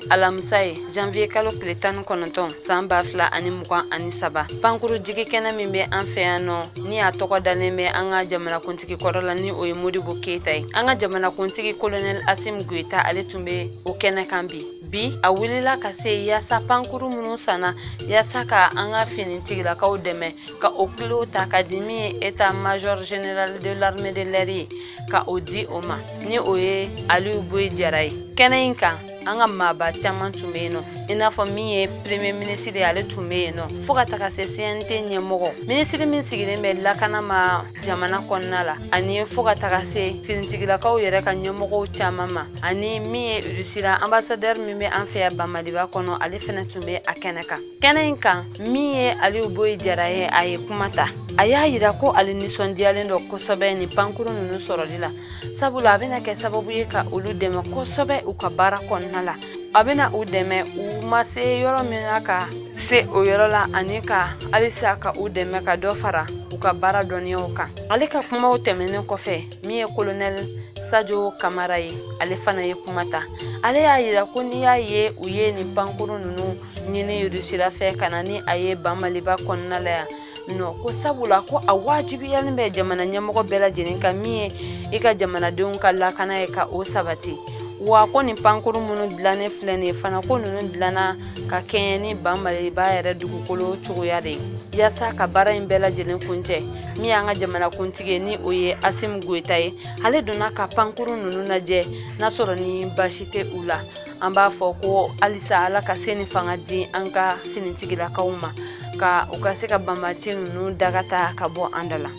alamisa ye janvier kalo tile 19 san 2023 pankuru jigi kɛnɛ min bɛ an fɛ yan nɔ ni a tɔgɔ dalen bɛ an ka jamanakuntigi kɔrɔ la ni o ye Modibo Keyita ye. An ka jamanakuntigi colonel Assimi Goïta ale tun bɛ o kɛnɛ kan bi a wulila ka se yaasa pankuru minnu sanna yaasa ka an ka finitigilakaw dɛmɛ ka o kilo ta ka di min ye état major général de l'armée de l'air ye ka o di o ma ni o ye Aliyu Boyi Jara ye. Kɛnɛ in kan an ka maaba caman tun bɛ yen nɔ i n'a fɔ min ye premier ministre ye ale tun bɛ yen nɔ fo ka taga se CNT ɲɛmɔgɔ ministre min sigilen bɛ lakana ma jamana kɔnɔna la ani fo ka taga se finitigilakaw yɛrɛ ka ɲɛmɔgɔw caman ma ani min ye Rusila ambassadeur min bɛ an fɛ yan Bamaliba kɔnɔ ale fana tun bɛ a kɛnɛ kan. Kɛnɛ in kan min ye Aliyu Boyi Jara ye a ye kuma ta a y'a yira ko ale nisɔndiyalen dɔ kosɛbɛ ni pankuru ninnu sɔrɔli la sabula a bɛna kɛ sababu ye ka olu dɛmɛ kosɛbɛ u ka baara kɔnɔna la. A bɛna u dɛmɛ u ma se yɔrɔ min na ka se o yɔrɔ la ani ka halisa ka u dɛmɛ ka dɔ fara u ka baara dɔnniyaw kan. Ale ka kumaw tɛmɛnen kɔfɛ min ye colonel Sajo Kamara ye ale fana ye kuma ta. Ale y'a yira ko n'i y'a ye u ye nin pankuru ninnu ɲini Rusila fɛ ka na ni a ye Bamaliba kɔnɔna la yan nɔ ko sabula ko a wajibiyalen bɛ jamana ɲɛmɔgɔ bɛɛ lajɛlen kan min ye i ka jamanadenw ka lakana ye ka o sabati. Wa ko nin pankuru minnu dilannen filɛ nin ye fana ko ninnu dilanna ka kɛɲɛ ni Bamaliba yɛrɛ dugukolo cogoya de ye yaasa ka baara in bɛɛ lajɛlen kuncɛ min y'an ka jamanakuntigi ye ni o ye Assimi Goïta ye. Ale donna ka pankuru ninnu lajɛ n'a sɔrɔ ni baasi tɛ u la. An b'a fɔ ko halisa Ala ka se ni fanga di an ka finitigilakaw ma ka u ka se ka banbaaci ninnu dagata ka bɔ an da la.